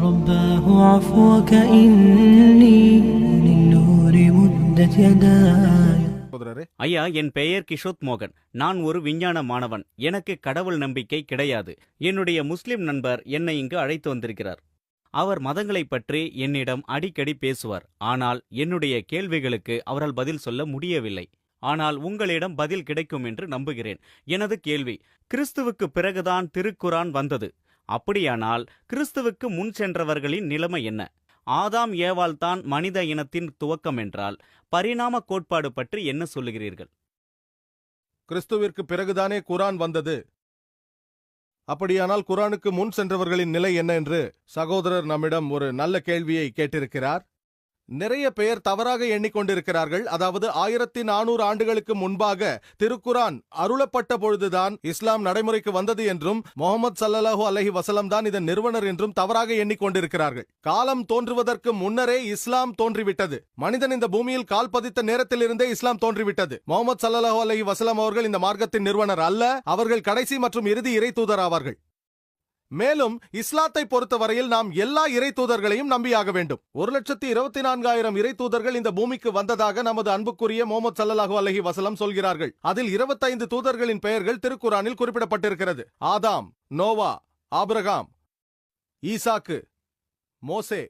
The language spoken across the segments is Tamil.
رباه عفوك إني للنور مدت يداي. ஐயா, என் பெயர் கிஷோத் மோகன். நான் ஒரு விஞ்ஞான மாணவன். எனக்கு கடவுள் நம்பிக்கை கிடையாது. என்னுடைய முஸ்லிம் நண்பர் என்னை இங்கு அழைத்து வந்திருக்கிறார். அவர் மதங்களை பற்றி என்னிடம் அடிக்கடி பேசுவார். ஆனால் என்னுடைய கேள்விகளுக்கு அவரால் பதில் சொல்ல முடியவில்லை. ஆனால் உங்களிடம் பதில் கிடைக்கும் என்று நம்புகிறேன். எனது கேள்வி, கிறிஸ்துவுக்கு பிறகுதான் திருக்குரான் வந்தது. அப்படியானால் கிறிஸ்துவுக்கு முன் சென்றவர்களின் நிலைமை என்ன? ஆதாம் ஏவாள் தான் மனித இனத்தின் துவக்கம் என்றால் பரிணாம கோட்பாடு பற்றி என்ன சொல்லுகிறீர்கள்? கிறிஸ்துவிற்கு பிறகுதானே குரான் வந்தது. அப்படியானால் குரானுக்கு முன் சென்றவர்களின் நிலை என்ன என்று சகோதரர் நம்மிடம் ஒரு நல்ல கேள்வியை கேட்டிருக்கிறார். நிறைய பேர் தவறாக எண்ணிக்கொண்டிருக்கிறார்கள். அதாவது 1400 ஆண்டுகளுக்கு முன்பாக திருக்குரான் அருளப்பட்ட பொழுதுதான் இஸ்லாம் நடைமுறைக்கு வந்தது என்றும் முஹம்மது ஸல்லல்லாஹு அலைஹி வஸல்லம் தான் இதன் நிறுவனர் என்றும் தவறாக எண்ணிக்கொண்டிருக்கிறார்கள். காலம் தோன்றுவதற்கு முன்னரே இஸ்லாம் தோன்றிவிட்டது. மனிதன் இந்த பூமியில் கால் பதித்த நேரத்திலிருந்தே இஸ்லாம் தோன்றிவிட்டது. முஹம்மது ஸல்லல்லாஹு அலைஹி வஸல்லம் அவர்கள் இந்த மார்க்கத்தின் நிறுவனர் அல்ல. அவர்கள் கடைசி மற்றும் இறுதி இறை தூதர் ஆவார்கள். மேலும் இஸ்லாத்தை பொறுத்தவரையில் நாம் எல்லா இறை தூதர்களையும் நம்பியாக வேண்டும். 1,24,000 இறை தூதர்கள் இந்த பூமிக்கு வந்ததாக நமது அன்புக்குரிய முஹம்மது ஸல்லல்லாஹு அலைஹி வஸல்லம் சொல்கிறார்கள். அதில் 25 தூதர்களின் பெயர்கள் திருக்குரானில் குறிப்பிடப்பட்டிருக்கிறது. ஆதாம், நோவா, ஆபிரகாம், ஈசாக்கு, மோசே,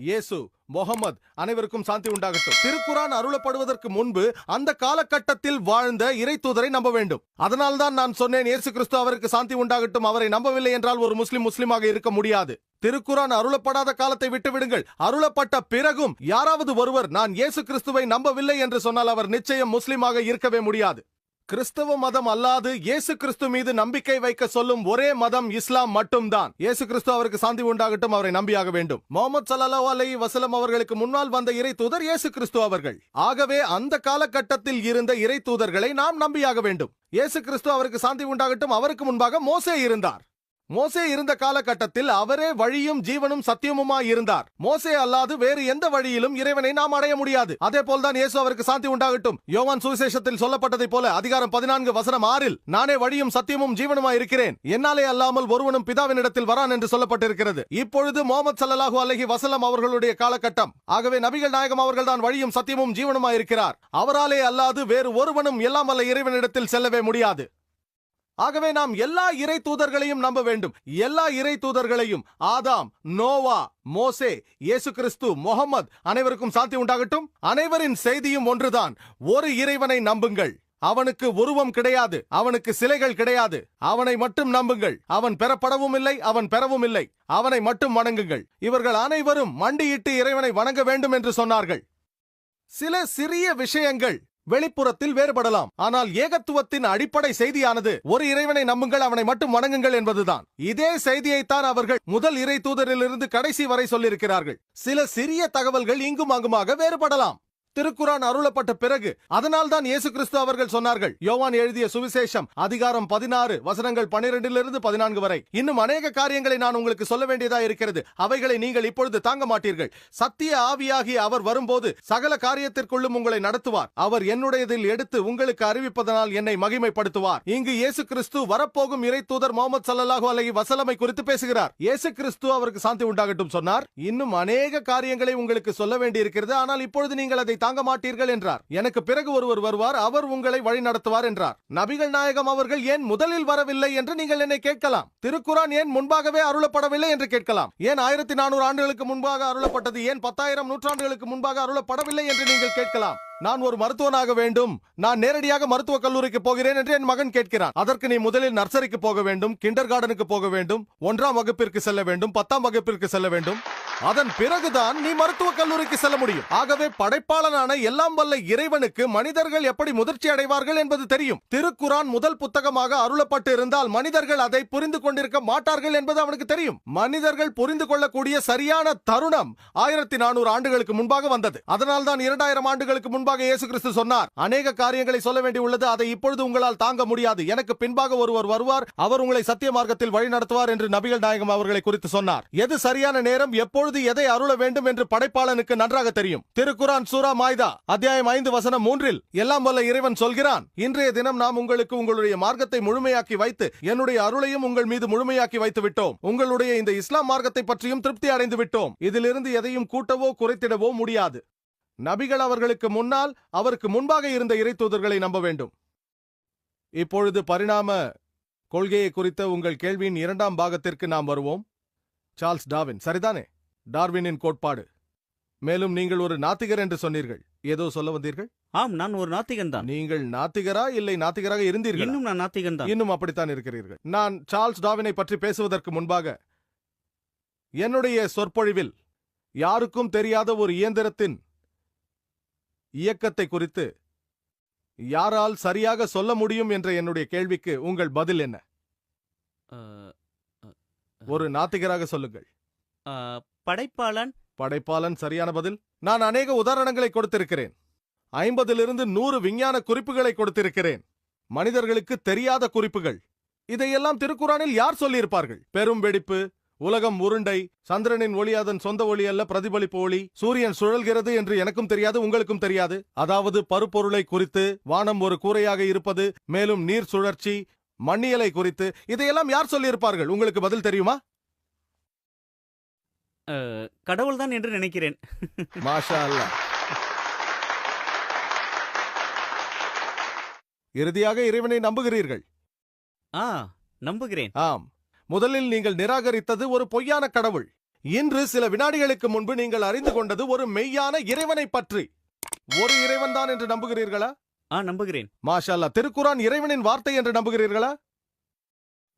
இயேசு, முஹம்மது, அனைவருக்கும் சாந்தி உண்டாகட்டும். திருக்குரான் அருளப்படுவதற்கு முன்பு அந்த காலகட்டத்தில் வாழ்ந்த இறை தூதரை நம்ப வேண்டும். அதனால்தான் நான் சொன்னேன், இயேசு கிறிஸ்து அவருக்கு சாந்தி உண்டாகட்டும் அவரை நம்பவில்லை என்றால் ஒரு முஸ்லிமாக இருக்க முடியாது. திருக்குரான் அருளப்படாத காலத்தை விட்டுவிடுங்கள். அருளப்பட்ட பிறகும் யாராவது ஒருவர் நான் இயேசு கிறிஸ்துவை நம்பவில்லை என்று சொன்னால் அவர் நிச்சயம் முஸ்லிமாக இருக்கவே முடியாது. கிறிஸ்தவ மதம் அல்லாது இயேசு கிறிஸ்து மீது நம்பிக்கை வைக்க சொல்லும் ஒரே மதம் இஸ்லாம் மட்டும்தான். இயேசு கிறிஸ்து அவருக்கு சாந்தி உண்டாகட்டும் அவரை நம்பியாக வேண்டும். முஹம்மது ஸல்லல்லாஹு அலைஹி வஸல்லம் அவர்களுக்கு முன்னால் வந்த இறை தூதர் இயேசு கிறிஸ்து அவர்கள். ஆகவே அந்த காலகட்டத்தில் இருந்த இறை தூதர்களை நாம் நம்பியாக வேண்டும். இயேசு கிறிஸ்து அவருக்கு சாந்தி உண்டாகட்டும் அவருக்கு முன்பாக மோசே இருந்தார். மோசே இருந்த காலகட்டத்தில் அவரே வழியும் ஜீவனும் சத்தியமுமாய் இருந்தார். மோசே அல்லாது வேறு எந்த வழியிலும் இறைவனை நாம் அடைய முடியாது. அதே போல்தான் இயேசு அவருக்கு சாந்தி உண்டாகட்டும் யோவான் சுவிசேஷத்தில் சொல்லப்பட்டதை போல அதிகாரம் 14 வசனம் 6 நானே வழியும் சத்தியமும் ஜீவனுமாய் இருக்கிறேன், என்னாலே அல்லாமல் ஒருவனும் பிதாவினிடத்தில் வரான் என்று சொல்லப்பட்டிருக்கிறது. இப்பொழுது முஹம்மது ஸல்லல்லாஹு அலைஹி வஸல்லம் அவர்களுடைய காலகட்டம். ஆகவே நபிகள் நாயகம் அவர்கள் தான் வழியும் சத்தியமும் ஜீவனுமாய் இருக்கிறார். அவராலே அல்லாது வேறு ஒருவனும் எல்லாம் வல்ல இறைவனிடத்தில் செல்லவே முடியாது. ஆகவே நாம் எல்லா இறை தூதர்களையும் நம்ப வேண்டும். எல்லா இறை தூதர்களையும், ஆதாம், நோவா, மோசே, இயேசு கிறிஸ்து, முஹம்மது, அனைவருக்கும் சாந்தி உண்டாகட்டும். அனைவரின் செய்தியும் ஒன்றுதான். ஒரு இறைவனை நம்புங்கள். அவனுக்கு உருவம் கிடையாது, அவனுக்கு சிலைகள் கிடையாது. அவனை மட்டும் நம்புங்கள். அவன் பெறப்படவும் இல்லை, அவன் பெறவும் இல்லை. அவனை மட்டும் வணங்குங்கள். இவர்கள் அனைவரும் மண்டியிட்டு இறைவனை வணங்க வேண்டும் என்று சொன்னார்கள். சில சிறிய விஷயங்கள் வெளிப்புறத்தில் வேறுபடலாம். ஆனால் ஏகத்துவத்தின் அடிப்படை செய்தியானது ஒரு இறைவனை நம்புங்கள், அவனை மட்டும் வணங்குங்கள் என்பதுதான். இதே செய்தியைத்தான் அவர்கள் முதல் இறை தூதரிலிருந்து கடைசி வரை சொல்லியிருக்கிறார்கள். சில சிறிய தகவல்கள் இங்கும் அங்குமாக வேறுபடலாம். திருக்குரான் அருளப்பட்ட பிறகு அதனால் தான் இயேசு கிறிஸ்து அவர்கள் சொன்னார்கள். யோவான் எழுதிய சுவிசேஷம் அதிகாரம் 16 வசனங்கள் 12 14 வரை. இன்னும் அநேக காரியங்களை நான் உங்களுக்கு சொல்ல வேண்டியதா இருக்கிறது. அவைகளை நீங்கள் இப்பொழுது தாங்க மாட்டீர்கள். சத்திய ஆவியாகி அவர் வரும்போது சகல காரியத்திற்குள்ளும் உங்களை நடத்துவார். அவர் என்னுடையதில் எடுத்து உங்களுக்கு அறிவிப்பதனால் என்னை மகிமைப்படுத்துவார். இங்கு இயேசு கிறிஸ்து வரப்போகும் இறை தூதர் முஹம்மது ஸல்லல்லாஹு அலைஹி வஸல்லம் குறித்து பேசுகிறார். இயேசு கிறிஸ்து அவருக்கு சாந்தி உண்டாகட்டும் சொன்னார். இன்னும் அநேக காரியங்களை உங்களுக்கு சொல்ல வேண்டியிருக்கிறது, ஆனால் இப்பொழுது நீங்கள் அதை தாங்க மாட்டீர்கள் என்றார். எனக்கு பிறகு ஒருவர் வருவார், அவர் உங்களை வழி நடத்துவார் என்றார். நபிகள் நாயகம் அவர்கள் ஏன் முதலில் வரவில்லை என்று நீங்கள் என்னை கேட்கலாம். திருக்குரான் ஏன் முன்பாகவே அருளப்படவில்லை என்று கேட்கலாம். ஏன் 1400 ஆண்டுகளுக்கு முன்பாக அருளப்பட்டது, ஏன் 10,000 நூற்றாண்டுகளுக்கு முன்பாக அருளப்படவில்லை என்று நீங்கள் கேட்கலாம். நான் ஒரு மருத்துவனாக வேண்டும், நான் நேரடியாக மருத்துவக் கல்லூரிக்கு போகிறேன் என்று என் மகன் கேட்கிறான். அதற்கு நீ முதலில் நர்சரிக்கு போக வேண்டும், கிண்டர் கார்டனுக்கு போக வேண்டும், 1ஆம் வகுப்பிற்கு செல்ல வேண்டும், 10ஆம் வகுப்பிற்கு செல்ல வேண்டும். அதன் பிறகுதான் நீ மருத்துவக் கல்லூரிக்கு செல்ல முடியும். ஆகவே படைப்பாளனான எல்லாம் வல்ல இறைவனுக்கு மனிதர்கள் எப்படி முதிர்ச்சி அடைவார்கள் என்பது தெரியும். திருக்குரான் முதல் புத்தகமாக அருளப்பட்டு இருந்தால் மனிதர்கள் அதை புரிந்து கொண்டிருக்க மாட்டார்கள் என்பது அவனுக்கு தெரியும். மனிதர்கள் புரிந்து கொள்ளக்கூடிய சரியான தருணம் 1400 ஆண்டுகளுக்கு முன்பாக வந்தது. அதனால் தான் 2000 ஆண்டுகளுக்கு முன்பாக இயேசு கிறிஸ்து சொன்னார், அநேக காரியங்களை சொல்ல வேண்டி உள்ளது, அதை இப்பொழுது உங்களால் தாங்க முடியாது. எனக்கு பின்பாக ஒருவர் வருவார், அவர் உங்களை சத்திய மார்க்கத்தில் வழி நடத்துவார் என்று நபிகள் நாயகம் அவர்களை குறித்து சொன்னார். எது சரியான நேரம், எப்பொழுது எப்பொழுது எதை அருள வேண்டும் என்று படைப்பாளனுக்கு நன்றாக தெரியும். திருக்குரான் சூரா மாய்தா அத்தியாயம் 5 வசனம் 3 எல்லாம் வல்ல இறைவன் சொல்கிறான், இன்றைய தினம் நாம் உங்களுக்கு உங்களுடைய மார்க்கத்தை முழுமையாக்கி வைத்து என்னுடைய அருளையும் உங்கள் மீது முழுமையாக்கி வைத்து விட்டோம். உங்களுடைய இந்த இஸ்லாம் மார்க்கத்தை பற்றியும் திருப்தி அடைந்து விட்டோம். இதிலிருந்து எதையும் கூட்டவோ குறைத்திடவோ முடியாது. நபிகள் அவர்களுக்கு முன்னால் அவருக்கு முன்பாக இருந்த இறை தூதர்களை நம்ப வேண்டும். இப்பொழுது பரிணாம கொள்கையை குறித்த உங்கள் கேள்வியின் 2ஆம் பாகத்திற்கு நாம் வருவோம். சார்ல்ஸ் டார்வின், சரிதானே? டார்வினின் கோட்பாடு. மேலும் நீங்கள் ஒரு நாத்திகர் என்று சொன்னீர்கள். ஏதோ சொல்ல வந்தீர்கள்? ஆம், நான் ஒரு நாத்திகன் தான். நீங்கள் நாத்திகரா இல்லை நாத்திகராக இருந்தீர்கள்? இன்னும் நான் நாத்திகன் தான். இன்னும் அப்படித்தான் இருக்கிறீர்கள். நான் சார்ல்ஸ் டார்வினை பற்றி பேசுவதற்கு முன்பாக என்னுடைய சொற்பொழிவில் யாருக்கும் தெரியாத ஒரு இயந்திரத்தின் இயக்கத்தை குறித்து யாரால் சரியாக சொல்ல முடியும் என்ற என்னுடைய கேள்விக்கு உங்கள் பதில் என்ன? ஒரு நாத்திகராக சொல்லுங்கள். படைப்பாளன். படைப்பாளன் சரியான பதில். நான் அநேக உதாரணங்களை கொடுத்திருக்கிறேன். 50 100 விஞ்ஞான குறிப்புகளை கொடுத்திருக்கிறேன். மனிதர்களுக்கு தெரியாத குறிப்புகள். இதையெல்லாம் திருக்குரானில் யார் சொல்லியிருப்பார்கள்? பெரும் வெடிப்பு, உலகம் உருண்டை, சந்திரனின் ஒளி அதன் சொந்த ஒளி அல்ல பிரதிபலிப்பு ஒளி, சூரியன் சுழல்கிறது என்று எனக்கும் தெரியாது, உங்களுக்கும் தெரியாது. அதாவது பருப்பொருளை குறித்து, வானம் ஒரு கூரையாக இருப்பது, மேலும் நீர் சுழற்சி, மண்ணியலை குறித்து இதையெல்லாம் யார் சொல்லியிருப்பார்கள்? உங்களுக்கு பதில் தெரியுமா? கடவுள்தான் என்று நினைக்கிறேன். மாஷா அல்லாஹ். இறுதியாக இறைவனை நம்புகிறீர்கள்? நம்புகிறேன். ஆம். முதலில் நீங்கள் நிராகரித்தது ஒரு பொய்யான கடவுள். இன்று சில வினாடிகளுக்கு முன்பு நீங்கள் அறிந்து கொண்டது ஒரு மெய்யான இறைவனை பற்றி. ஒரு இறைவன் தான் என்று நம்புகிறீர்களா? நம்புகிறேன். மாஷா அல்லாஹ். திருக்குரான் இறைவனின் வார்த்தை என்று நம்புகிறீர்களா?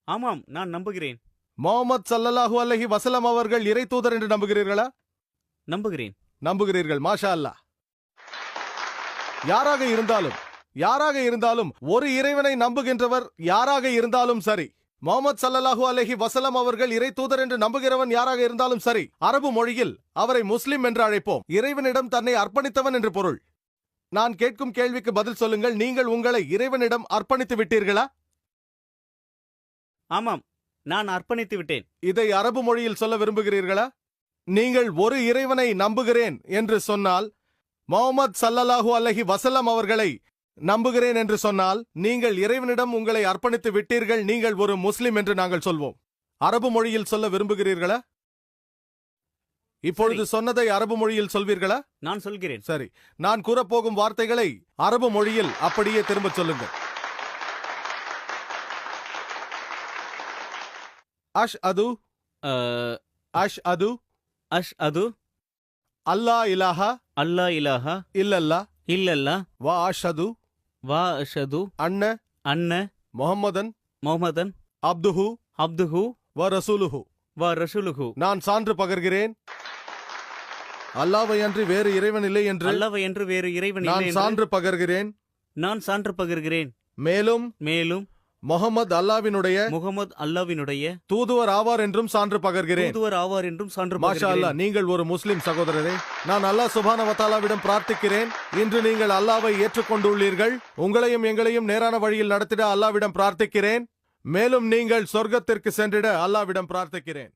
ஆமாம், நான் நம்புகிறேன். முஹம்மது ஸல்லல்லாஹு அலைஹி வஸல்லம் அவர்கள் இறை தூதர் என்று நம்புகிறீர்களா? நம்புகிறேன். நம்புகிறீர்கள். மாஷா அல்லாஹ். யாராக இருந்தாலும் ஒரு இறைவனை நம்புகின்றவர் யாராக இருந்தாலும் சரி, முஹம்மது ஸல்லல்லாஹு அலைஹி வஸல்லம் அவர்கள் இறை தூதர் என்று நம்புகிறவன் யாராக இருந்தாலும் சரி, அரபு மொழியில் அவரை முஸ்லிம் என்று அழைப்போம். இறைவனிடம் தன்னை அர்ப்பணித்தவன் என்று பொருள். நான் கேட்கும் கேள்விக்கு பதில் சொல்லுங்கள். நீங்கள் உங்களை இறைவனிடம் அர்ப்பணித்து விட்டீர்களா? ஆமாம், நான் அர்ப்பணித்து விட்டேன். இதை அரபு மொழியில் சொல்ல விரும்புகிறீர்களா? நீங்கள் ஒரு இறைவனை நம்புகிறேன் என்று சொன்னால், முஹம்மது ஸல்லல்லாஹு அலைஹி வஸல்லம் அவர்களை நம்புகிறேன் என்று சொன்னால், நீங்கள் இறைவனிடம் உங்களை அர்ப்பணித்து விட்டீர்கள், நீங்கள் ஒரு முஸ்லிம் என்று நாங்கள் சொல்வோம். அரபு மொழியில் சொல்ல விரும்புகிறீர்களா? இப்பொழுது சொன்னதை அரபு மொழியில் சொல்வீர்களா? நான் சொல்கிறேன். சரி, நான் கூறப்போகும் வார்த்தைகளை அரபு மொழியில் அப்படியே திரும்பச் சொல்லுங்கள். அஷ்அது, அஷ்அது, அஷ்அது அல்லா இலாஹா, அல்லா இலாஹா இல்லல்லா, இல்லல்லா, வா அஷ்ஹது, வா அஷ்ஹது, அன்ன முஹம்மதன், அப்துஹு, வ ரசூலுஹு, வா ரசூலுஹு. நான் சான்று பகர்கிறேன் அல்லாஹ்வை அன்றி வேறு இறைவன் இல்லை என்று. அல்லாஹ்வை அன்றி வேறு இறைவன் இல்லை நான் என்று சான்று பகர்கிறேன். நான் சான்று பகர்கிறேன். மேலும் முஹம்மது அல்லாஹ்வினுடைய தூதுவர் ஆவார் என்றும் சான்று பகர்கிறேன். தூதுவர் ஆவார் என்றும் சான்று மாஷா பகர்கிறேன். அல்லாஹ். நீங்கள் ஒரு முஸ்லிம் சகோதரரே. நான் அல்லாஹ் சுப்ஹானஹு வ தஆலாவிடம் பிரார்த்திக்கிறேன், இன்று நீங்கள் அல்லாஹ்வை ஏற்றுக்கொண்டுள்ளீர்கள். உங்களையும் எங்களையும் நேரான வழியில் நடத்திட அல்லாஹ்விடம் பிரார்த்திக்கிறேன். மேலும் நீங்கள் சொர்க்கத்திற்கு சென்றிட அல்லாஹ்விடம் பிரார்த்திக்கிறேன்.